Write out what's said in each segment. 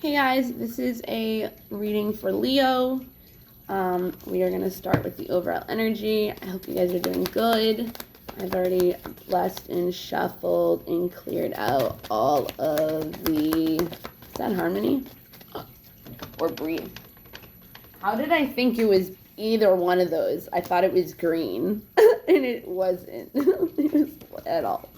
Hey guys, this is a reading for Leo. We are going to start with the overall energy. I hope you guys are doing good. I've already blessed and shuffled and cleared out all of the... Is that Harmony? Or Breathe? How did I think it was either one of those? I thought it was green. And it wasn't. It was at all.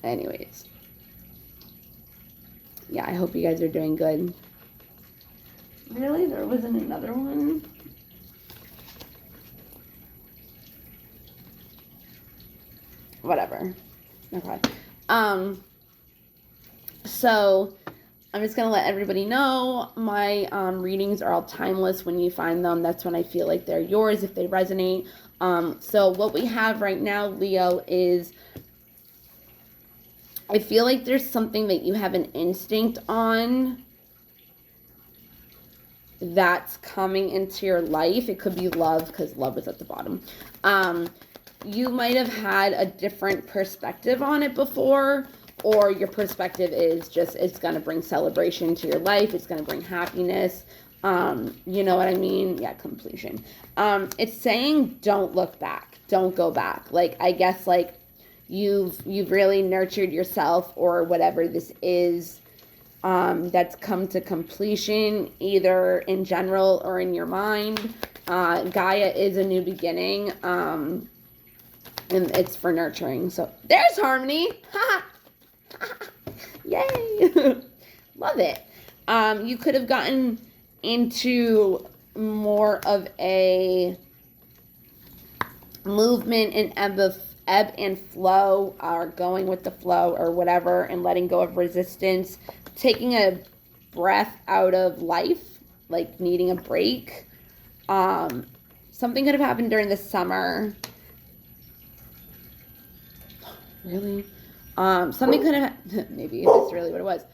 Anyways. Yeah, I hope you guys are doing good. Really? There wasn't another one? Whatever. Okay. So I'm just going to let everybody know my readings are all timeless when you find them. That's when I feel like they're yours if they resonate. So what we have right now, Leo, is I feel like there's something that you have an instinct on that's coming into your life. It could be love, because love is at the bottom. You might have had a different perspective on it before, or your perspective is just it's going to bring celebration to your life. It's going to bring happiness. You know what I mean? Yeah, completion. It's saying don't look back. Don't go back. Like, I guess, like, you've really nurtured yourself or whatever this is that's come to completion, either in general or in your mind. Gaia is a new beginning, and it's for nurturing. So there's Harmony. Yay. Love it. You could have gotten into more of a movement and ebb and flow, or going with the flow or whatever, and letting go of resistance, taking a breath out of life, like needing a break. Something could have happened during the summer. Really? Something could have, maybe that's really what it was.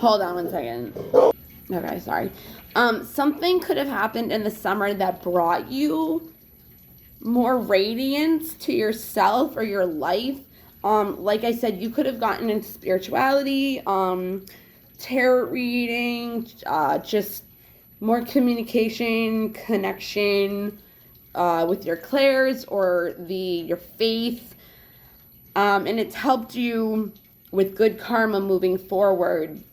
Hold on one second. Okay, sorry. Something could have happened in the summer that brought you more radiance to yourself or your life. Like I said, you could have gotten into spirituality, tarot reading, just more communication, connection with your clairs or your faith. And it's helped you with good karma moving forward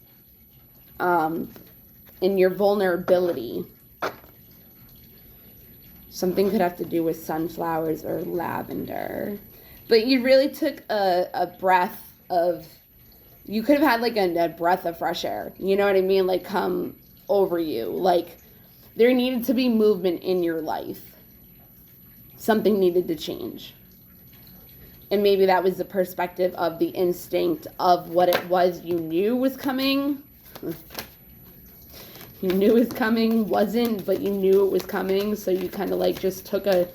in your vulnerability. Something could have to do with sunflowers or lavender. But you really took a breath of... You could have had like a breath of fresh air. You know what I mean? Like, come over you. Like, there needed to be movement in your life. Something needed to change. And maybe that was the perspective of the instinct of what it was you knew was coming. You knew it was coming, wasn't, but you knew it was coming. So you kind of like just took a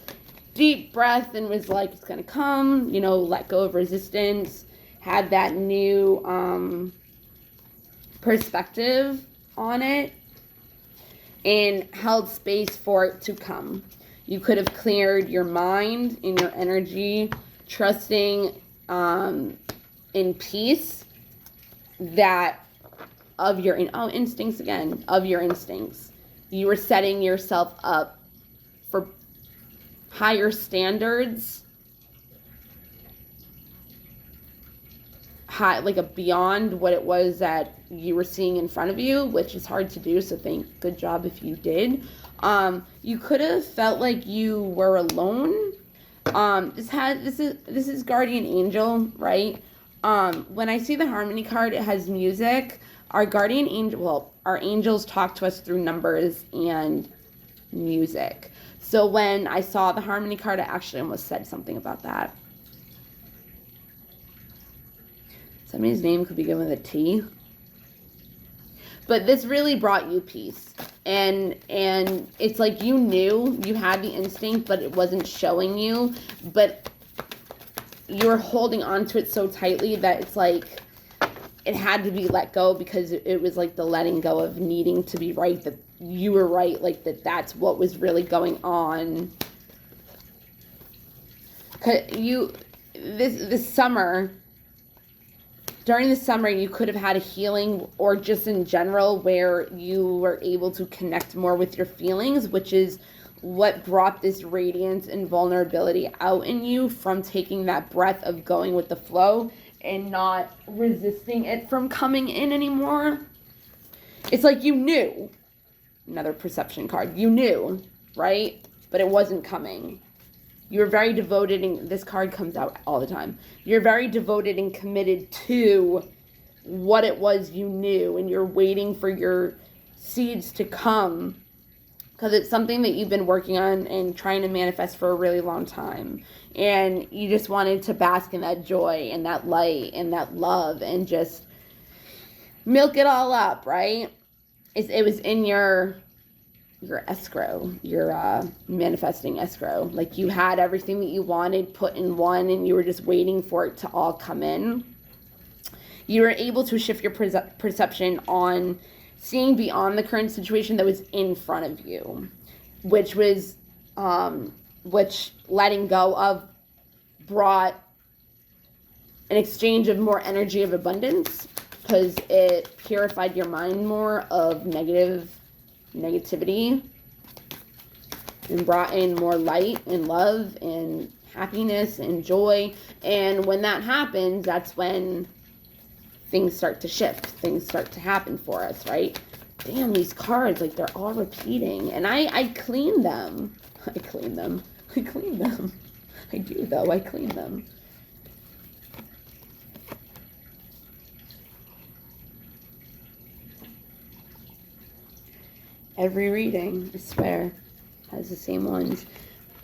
deep breath and was like, it's going to come, you know, let go of resistance, had that new perspective on it, and held space for it to come. You could have cleared your mind and your energy, trusting in peace that of your instincts again, of your instincts. You were setting yourself up for higher standards, beyond what it was that you were seeing in front of you, which is hard to do, so good job if you did. You could have felt like you were alone. This is Guardian Angel, right? When I see the Harmony card, it has music. Our guardian angel, well, our angels talk to us through numbers and music. So when I saw the Harmony card, I actually almost said something about that. Somebody's name could begin with a T. But this really brought you peace. And it's like you knew, you had the instinct, but it wasn't showing you. But you were holding on to it so tightly that it's like it had to be let go, because it was like the letting go of needing to be right, that you were right, like that's what was really going on. This summer during the summer, you could have had a healing, or just in general, where you were able to connect more with your feelings, which is what brought this radiance and vulnerability out in you from taking that breath of going with the flow and not resisting it from coming in anymore. It's like you knew. Another perception card. You knew, right? But it wasn't coming. You're very devoted, and this card comes out all the time. You're very devoted and committed to what it was you knew, and you're waiting for your seeds to come because it's something that you've been working on and trying to manifest for a really long time. And you just wanted to bask in that joy and that light and that love and just milk it all up, right? It was in your escrow, your manifesting escrow. Like you had everything that you wanted put in one, and you were just waiting for it to all come in. You were able to shift your perception on seeing beyond the current situation that was in front of you, which was which letting go of brought an exchange of more energy of abundance, because it purified your mind more of negativity and brought in more light and love and happiness and joy. And when that happens, that's when things start to shift. Things start to happen for us, right? Damn, these cards, like they're all repeating. And I clean them. I clean them. I clean them. I do though. I clean them. Every reading, I swear, has the same ones.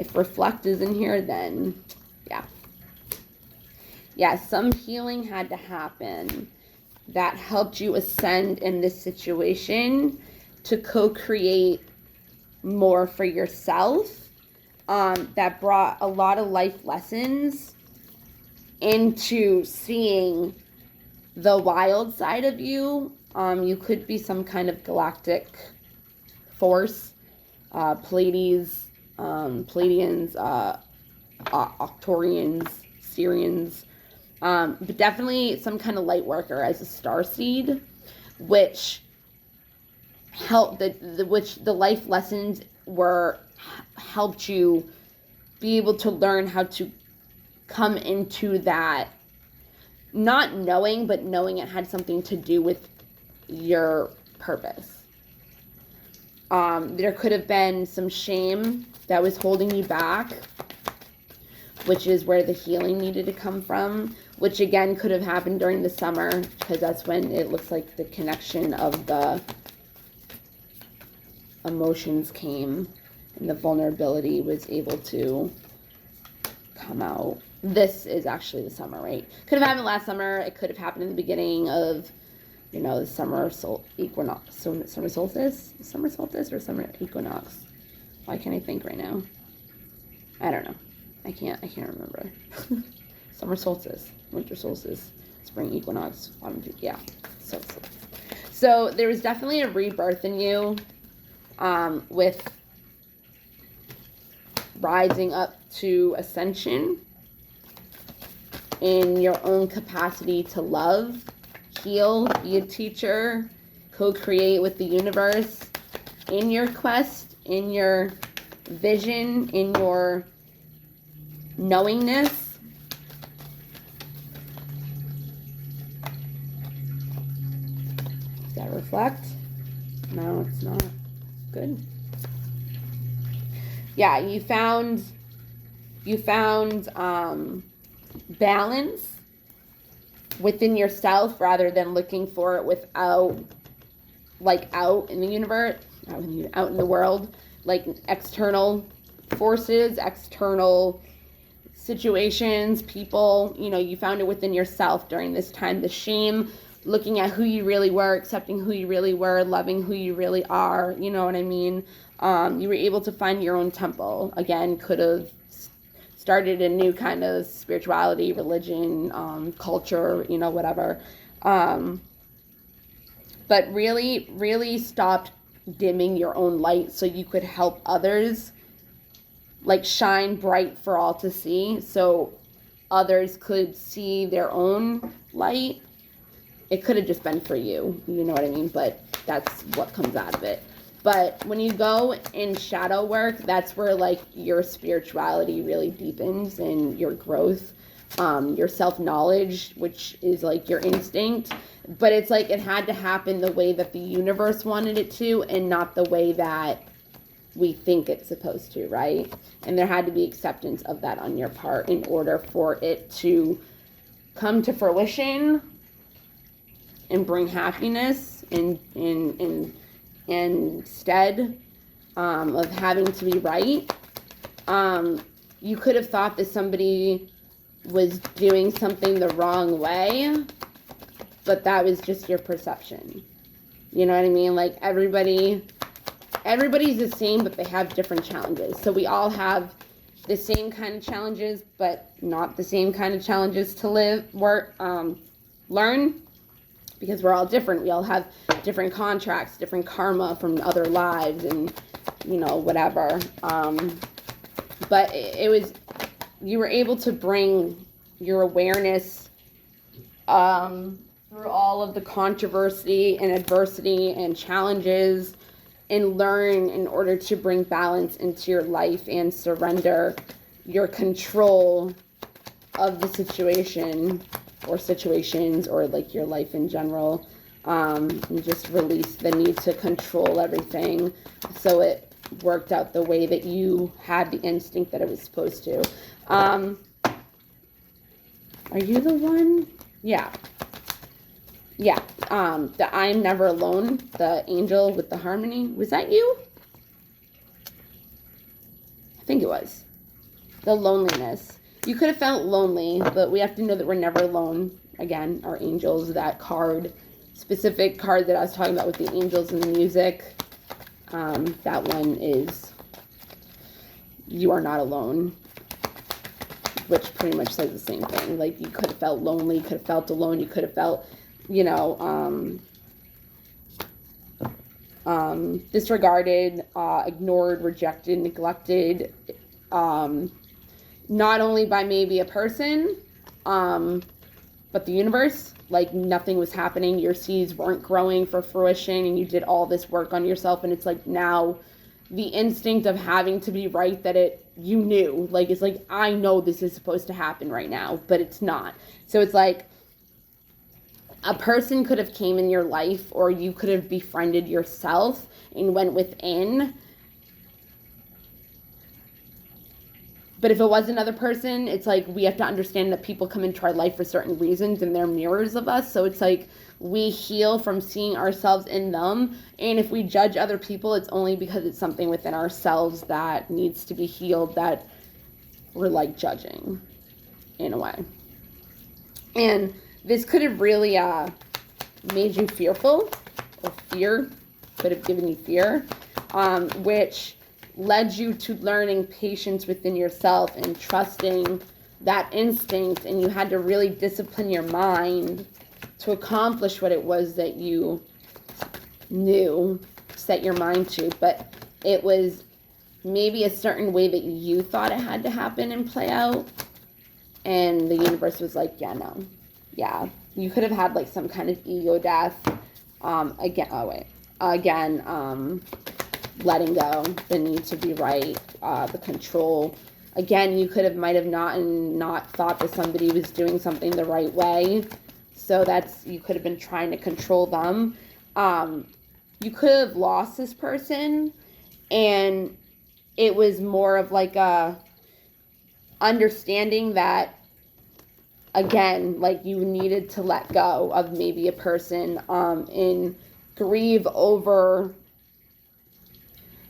If reflect is in here, then yeah. Yeah, some healing had to happen that helped you ascend in this situation to co-create more for yourself. That brought a lot of life lessons into seeing the wild side of you. You could be some kind of galactic force, Pleiades, Pleiadians, Octorians, Syrians, but definitely some kind of light worker as a starseed, which helped which the life lessons helped you be able to learn how to come into that, not knowing, but knowing it had something to do with your purpose. There could have been some shame that was holding you back, which is where the healing needed to come from, which again could have happened during the summer, because that's when it looks like the connection of the emotions came and the vulnerability was able to come out. This is actually the summer, right? Could have happened last summer. It could have happened in the beginning of, the summer equinox, summer solstice or summer equinox. Why can't I think right now? I don't know. I can't remember. Summer solstice, winter solstice, spring equinox, autumn, yeah. So there was definitely a rebirth in you, with rising up to ascension in your own capacity to love, heal, be a teacher, co-create with the universe in your quest, in your vision, in your knowingness. Does that reflect? No, it's not. Good. Yeah, you found balance within yourself rather than looking for it out in the universe, out in the world, like external forces, external situations, people. You found it within yourself during this time. The shame, looking at who you really were, accepting who you really were, loving who you really are. You know what I mean? You were able to find your own temple. Again, could have started a new kind of spirituality, religion, culture, whatever. But really, really stopped dimming your own light so you could help others, like shine bright for all to see, so others could see their own light it could have just been for you, you know what I mean? But that's what comes out of it. But when you go in shadow work, that's where like your spirituality really deepens and your growth, your self-knowledge, which is like your instinct. But it's like it had to happen the way that the universe wanted it to and not the way that we think it's supposed to, right? And there had to be acceptance of that on your part in order for it to come to fruition and bring happiness instead of having to be right. You could have thought that somebody was doing something the wrong way, but that was just your perception. You know what I mean? Like everybody's the same, but they have different challenges. So we all have the same kind of challenges, but not the same kind of challenges to learn, because we're all different. We all have different contracts, different karma from other lives, and whatever. But you were able to bring your awareness through all of the controversy and adversity and challenges, and learn in order to bring balance into your life and surrender your control of the situation or situations or like your life in general, and just release the need to control everything so it worked out the way that you had the instinct that it was supposed to. Are you the one? Yeah. The I'm never alone, the angel with the harmony. Was that you? I think it was. The loneliness. You could have felt lonely, but we have to know that we're never alone. Again, our angels, that specific card that I was talking about with the angels and the music. That one is, you are not alone, which pretty much says the same thing. Like, you could have felt lonely, you could have felt alone, you could have felt, disregarded, ignored, rejected, neglected, not only by maybe a person, but the universe. Like, nothing was happening, your seeds weren't growing for fruition, and you did all this work on yourself, and it's like now the instinct of having to be right that you knew, like, it's like, I know this is supposed to happen right now, but it's not. So it's like a person could have came in your life, or you could have befriended yourself and went within. But if it was another person, it's like we have to understand that people come into our life for certain reasons and they're mirrors of us. So it's like we heal from seeing ourselves in them. And if we judge other people, it's only because it's something within ourselves that needs to be healed, that we're like judging in a way. And this could have really made you fearful, or fear could have given you fear, which led you to learning patience within yourself and trusting that instinct, and you had to really discipline your mind to accomplish what it was that you knew, set your mind to. But it was maybe a certain way that you thought it had to happen and play out, and the universe was like, yeah, no. Yeah, you could have had like some kind of ego death. Letting go, the need to be right, the control. Again, you could have might have not thought that somebody was doing something the right way. So you could have been trying to control them. You could have lost this person, and it was more of like a understanding that, again, like you needed to let go of maybe a person, and grieve over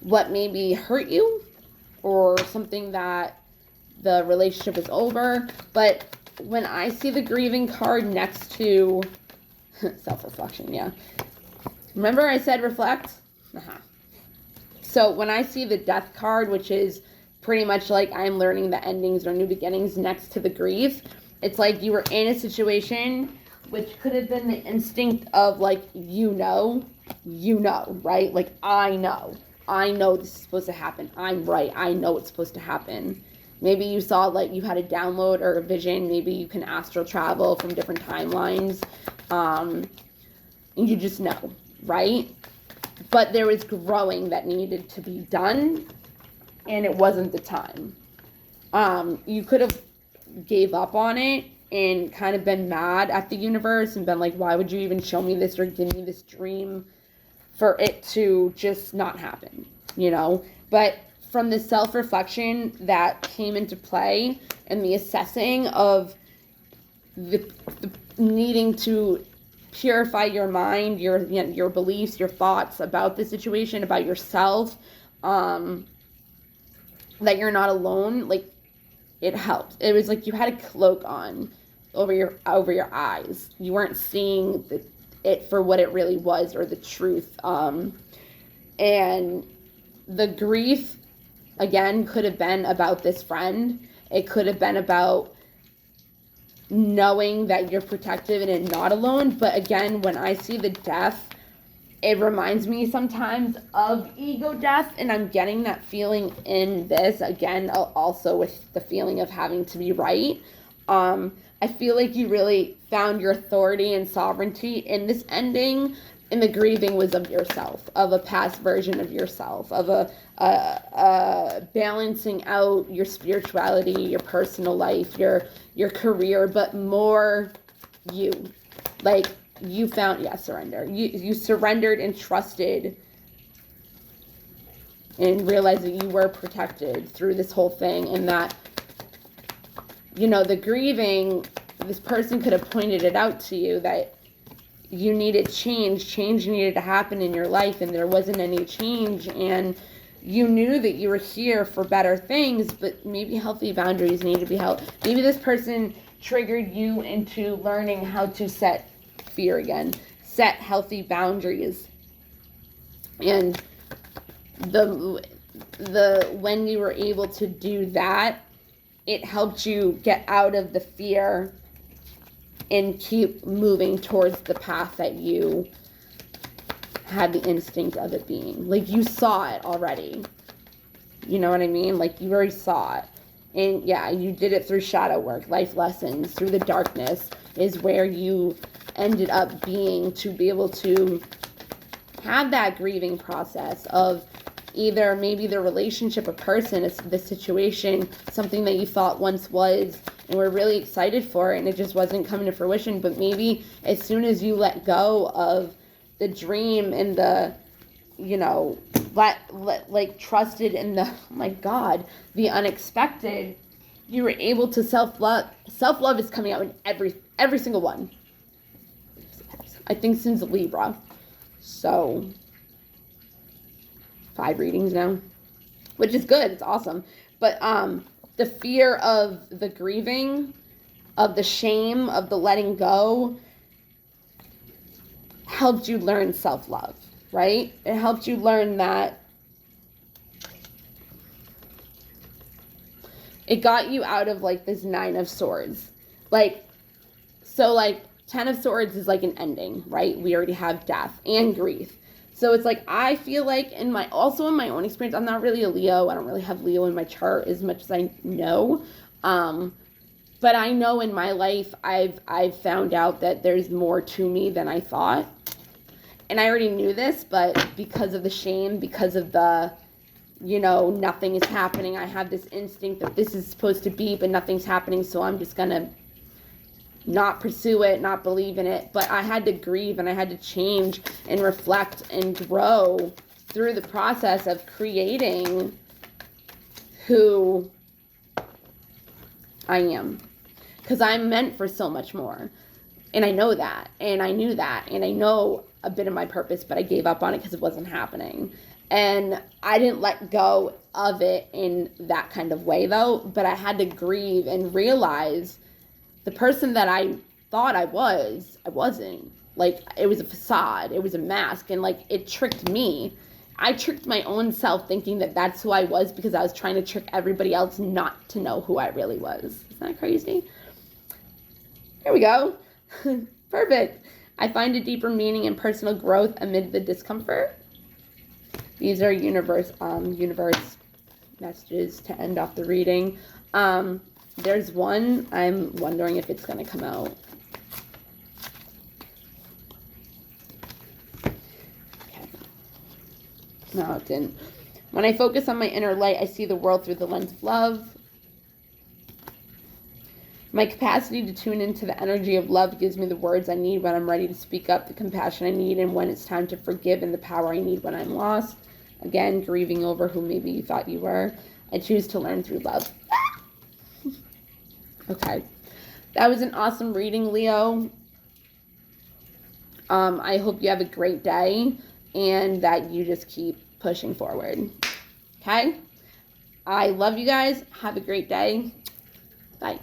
what maybe hurt you, or something that the relationship is over. But when I see the grieving card next to self-reflection, yeah. Remember I said reflect? So when I see the death card, which is pretty much like I'm learning the endings or new beginnings next to the grief, it's like you were in a situation which could have been the instinct of like, right? Like, I know this is supposed to happen. I'm right. I know it's supposed to happen. Maybe you saw like you had a download or a vision. Maybe you can astral travel from different timelines. And you just know, right? But there was growing that needed to be done, and it wasn't the time. You could have gave up on it and kind of been mad at the universe and been like, why would you even show me this or give me this dream for it to just not happen, you know? But from the self-reflection that came into play and the assessing of the needing to purify your mind, your beliefs, your thoughts about the situation, about yourself, that you're not alone, like, it helped. It was like you had a cloak on over your eyes. You weren't seeing it for what it really was, or the truth. And the grief, again, could have been about this friend. It could have been about knowing that you're protected and not alone. But again, when I see the death, it reminds me sometimes of ego death, and I'm getting that feeling in this, again, also with the feeling of having to be right. I feel like you really found your authority and sovereignty in this ending, and the grieving was of yourself, of a past version of yourself, of a balancing out your spirituality, your personal life, your career, but more you. Like, you found, surrender. You surrendered and trusted and realized that you were protected through this whole thing, and that, you know, the grieving, this person could have pointed it out to you that you needed change needed to happen in your life, and there wasn't any change, and you knew that you were here for better things, but maybe healthy boundaries need to be held. Maybe this person triggered you into learning how to set healthy boundaries. And when you were able to do that, it helped you get out of the fear and keep moving towards the path that you had the instinct of it being. Like, you saw it already. You know what I mean? Like, you already saw it. And yeah, you did it through shadow work, life lessons, through the darkness is where you ended up being, to be able to have that grieving process of either maybe the relationship, a person, the situation, something that you thought once was and were really excited for, and it just wasn't coming to fruition. But maybe as soon as you let go of the dream and the, you know, like trusted in the, oh my God, the unexpected, you were able to self-love. Self-love is coming out in every single one. I think since Libra. So 5 readings now, which is good. It's awesome. But the fear of the grieving, of the shame, of the letting go, helped you learn self-love, right? It helped you learn that it got you out of like this 9 of Swords. Like, so like 10 of Swords is like an ending, right? We already have death and grief. So it's like, I feel like in my own experience, I'm not really a Leo. I don't really have Leo in my chart as much as I know. But I know in my life, I've found out that there's more to me than I thought. And I already knew this, but because of the shame, because of the, you know, nothing is happening, I have this instinct that this is supposed to be, but nothing's happening, so I'm just gonna not pursue it, not believe in it. But I had to grieve, and I had to change and reflect and grow through the process of creating who I am. Because I'm meant for so much more. And I know that, and I knew that, and I know a bit of my purpose, but I gave up on it because it wasn't happening. And I didn't let go of it in that kind of way, though, but I had to grieve and realize the person that I thought I wasn't. Like, it was a facade, it was a mask, and like, it tricked me. I tricked my own self thinking that that's who I was because I was trying to trick everybody else not to know who I really was. Isn't that crazy? There we go. Perfect. I find a deeper meaning in personal growth amid the discomfort. These are universe messages to end off the reading. There's one, I'm wondering if it's going to come out. No, it didn't. When I focus on my inner light, I see the world through the lens of love. My capacity to tune into the energy of love gives me the words I need when I'm ready to speak up, the compassion I need, and when it's time to forgive, and the power I need when I'm lost. Again, grieving over who maybe you thought you were. I choose to learn through love. Okay. That was an awesome reading, Leo. I hope you have a great day and that you just keep pushing forward. Okay? I love you guys. Have a great day. Bye.